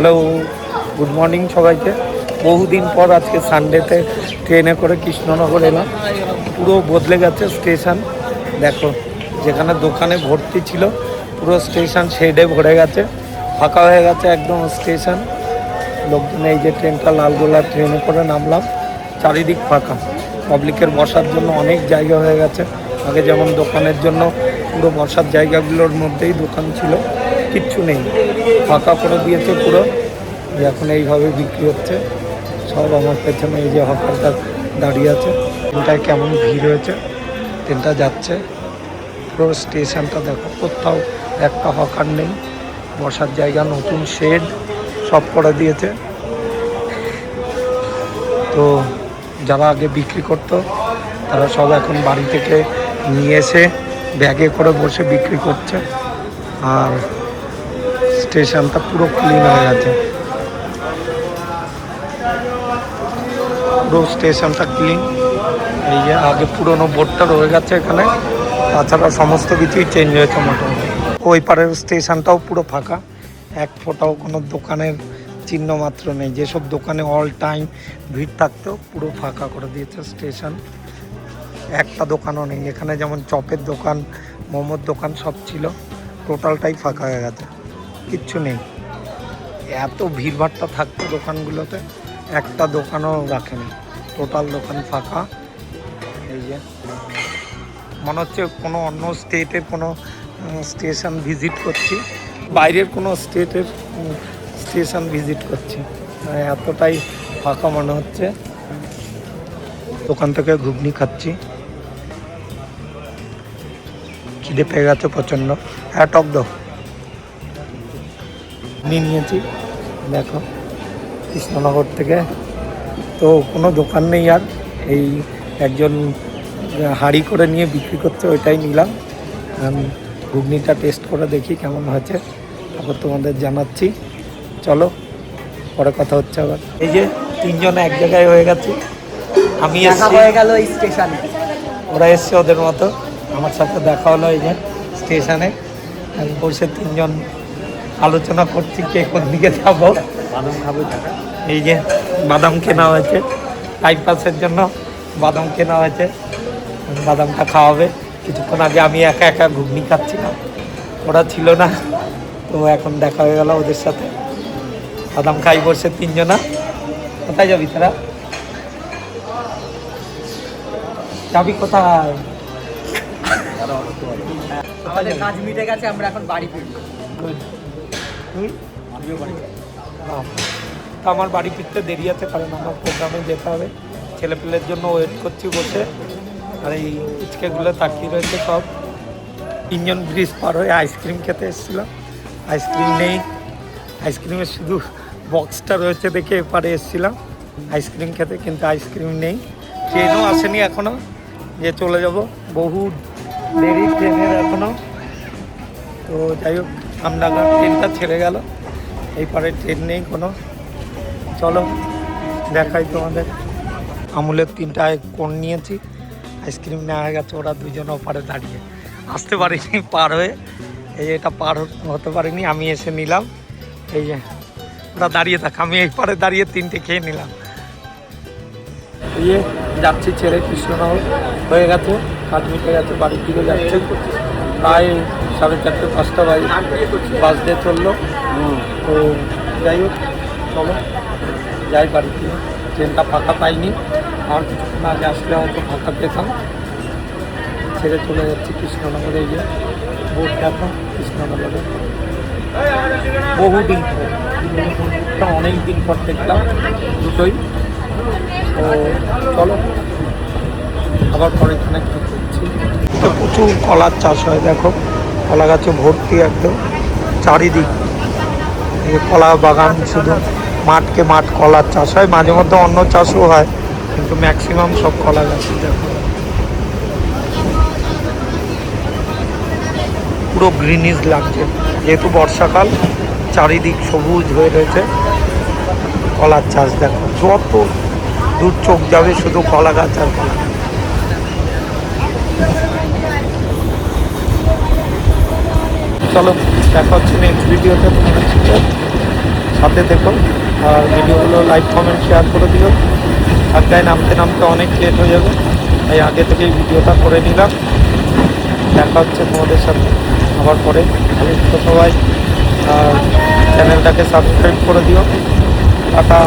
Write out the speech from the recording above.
Hello, good morning সবাইকে। বহুদিন পর আজকে সানডেতে ট্রেনে করে কৃষ্ণনগর এলাম। পুরো বদলে গেছে স্টেশন। দেখো, যেখানে দোকানে ভর্তি ছিল পুরো স্টেশন শেডে ভরে গেছে, ফাঁকা হয়ে গেছে একদম স্টেশন। লোকজন, এই যে ট্রেনটা লালগোলা ট্রেনে করে নামলাম, চারিদিক ফাঁকা। পাবলিকের বসার জন্য অনেক জায়গা হয়ে গেছে। আগে যেমন দোকানের জন্য পুরো বসার জায়গাগুলোর মধ্যেই দোকান ছিল, কিচ্ছু নেই, ফাঁকা করে দিয়েছে পুরো। এখন এইভাবে বিক্রি হচ্ছে সব। আমার পেছনে এই যে হকারটা দাঁড়িয়ে আছে। ট্রেনটায় কেমন ভিড় হয়েছে, ট্রেনটা যাচ্ছে। পুরো স্টেশনটা দেখো, কোথাও একটা হকার নেই, বসার জায়গা, নতুন শেড সব করে দিয়েছে। তো যারা আগে বিক্রি করতো তারা সব এখন বাড়ি থেকে নিয়ে এসে ব্যাগে করে বসে বিক্রি করছে। আর স্টেশনটা পুরো ক্লিন হয়ে গেছে, পুরো স্টেশনটা ক্লিন। এই যে আগে পুরনো বোর্ডটা রয়ে গেছে এখানে, তাছাড়া সমস্ত কিছুই চেঞ্জ হয়েছে মোটামুটি। ওই পারের স্টেশনটাও পুরো ফাঁকা, এক ফোঁটাও কোনো দোকানের চিহ্ন মাত্র নেই। যেসব দোকানে অল টাইম ভিড় থাকতো পুরো ফাঁকা করে দিয়েছে স্টেশন। একটা দোকানও নেই এখানে, যেমন চপের দোকান, মোমোর দোকান সব ছিল, টোটালটাই ফাঁকা হয়ে গেছে, কিচ্ছু নেই। এত ভিড়ভাড়টা থাকতো দোকানগুলোতে, একটা দোকানও রাখেনি, টোটাল দোকান ফাঁকা। এই যে মনে হচ্ছে কোনো অন্য স্টেটের কোনো স্টেশন ভিজিট করছি, বাইরের কোনো স্টেটের স্টেশন ভিজিট করছি, এতটাই ফাঁকা মনে হচ্ছে। দোকান থেকে ঘুগনি খাচ্ছি, খিদে পেয়ে গেছে প্রচণ্ড। হ্যাঁ, টক দাও। নিয়েছি দেখো কৃষ্ণনগর থেকে। তো কোনো দোকান নেই আর, এই একজন হাঁড়ি করে নিয়ে বিক্রি করছে, ওইটাই নিলাম। ঘুগনিটা টেস্ট করে দেখি কেমন হয়েছে, তারপর তোমাদের জানাচ্ছি। চলো, পরে কথা হচ্ছে আবার। এই যে তিনজন এক জায়গায় হয়ে গেছে, আমি হয়ে গেল এই স্টেশনে, ওরা এসছে ওদের মতো, আমার সাথে দেখা হলো এই যে স্টেশনে। আমি বসে তিনজন আলোচনা করছি কে কোন দিকে যাবো। বাদাম খাবো। এই যে বাদাম কেনা হয়েছে, টাইম পাসের জন্য বাদাম কেনা হয়েছে, বাদামটা খাওয়াবে। কিছুক্ষণ আগে আমি একা একা ঘুগনি খাচ্ছিলাম, ওরা ছিল না, তো এখন দেখা হয়ে গেল ওদের সাথে। বাদাম খাই বসে তিনজনা। কোথায় যাবি তারা? যাবি কোথায়? আমাদের কাজ মিটে গেছে, আমরা এখন বাড়ি ফিরবো। তো আমার বাড়ি ফিরতে দেরি আছে, কারণ আমার প্রোগ্রামে যেতে হবে। ছেলেপেলের জন্য ওয়েট করছি বসে, আর এই ইচকেগুলো তাকিয়ে রয়েছে সব। তিনজন ব্রিজ পার হয়ে আইসক্রিম খেতে এসেছিলাম, আইসক্রিম নেই। আইসক্রিমের শুধু বক্সটা রয়েছে দেখে এপারে এসেছিলাম আইসক্রিম খেতে, কিন্তু আইসক্রিম নেই। ট্রেনও আসেনি এখনও, যে চলে যাব, বহু দেরি ট্রেনের এখনও। তো যাই হোক, আমডাঙ্গা ট্রেনটা ছেড়ে গেল, এই পারে ট্রেন নেই কোনো। চলো দেখাই তোমাদের। আমুলের 3টা কোন নিয়েছি, আইসক্রিম নেওয়া হয়ে গেছে। ওরা দুজন ওপারে দাঁড়িয়ে, আসতে পারিনি পার হয়ে। এই যে এটা পার হতে পারিনি, আমি এসে নিলাম। এই যে ওরা দাঁড়িয়ে থাক, আমি এই পারে দাঁড়িয়ে 3টে খেয়ে নিলাম। এই যে যাচ্ছি ছেড়ে কৃষ্ণনগর, হয়ে গেছে, কাজ মিটে গেছে, বাড়ির দিকে যাচ্ছে। প্রায় 4:30-5টা বাজতে চললো। তো যাই হোক, চলো যাই বাড়ি থেকে। ট্রেনটা ফাঁকা পাইনি, আর কিছুক্ষণ আগে আসলে হয়তো ফাঁকা পেতাম। ছেড়ে চলে যাচ্ছি কৃষ্ণনগরে। এই যে বোর্ড দেখো, কৃষ্ণনগরে বহুদিন পর, অনেক দিন পর দেখলাম দুটোই। তো চলো আবার পরে এখানে কী করছি। তো প্রচুর কলার চাষ হয়, দেখো কলা গাছে ভর্তি একদম চারিদিক। কলা বাগান, শুধু মাঠকে মাঠ কলার চাষ হয়, মাঝে মধ্যে অন্য চাষও হয়, কিন্তু ম্যাক্সিমাম সব কলা গাছ। দেখো পুরো গ্রিনিশ লাগছে, যেহেতু বর্ষাকাল, চারিদিক সবুজ হয়ে রয়েছে। কলার চাষ দেখো, যত দূর চোখ যাবে শুধু কলা গাছ আর কলা গাছ। চলো দেখা হচ্ছে নেক্সট ভিডিওতে, তোমাদের সাথে। সাথে থেকো, আর ভিডিওগুলো লাইক কমেন্ট শেয়ার করে দিও। আড্ডায় নামতে নামতে অনেক লেট হয়ে যাবে, তাই আগে থেকেই ভিডিওটা করে নিলাম। দেখা হচ্ছে তোমাদের সাথে আবার পরে। ভালো থেকো সবাই, আর চ্যানেলটাকে সাবস্ক্রাইব করে দিও। টাটা।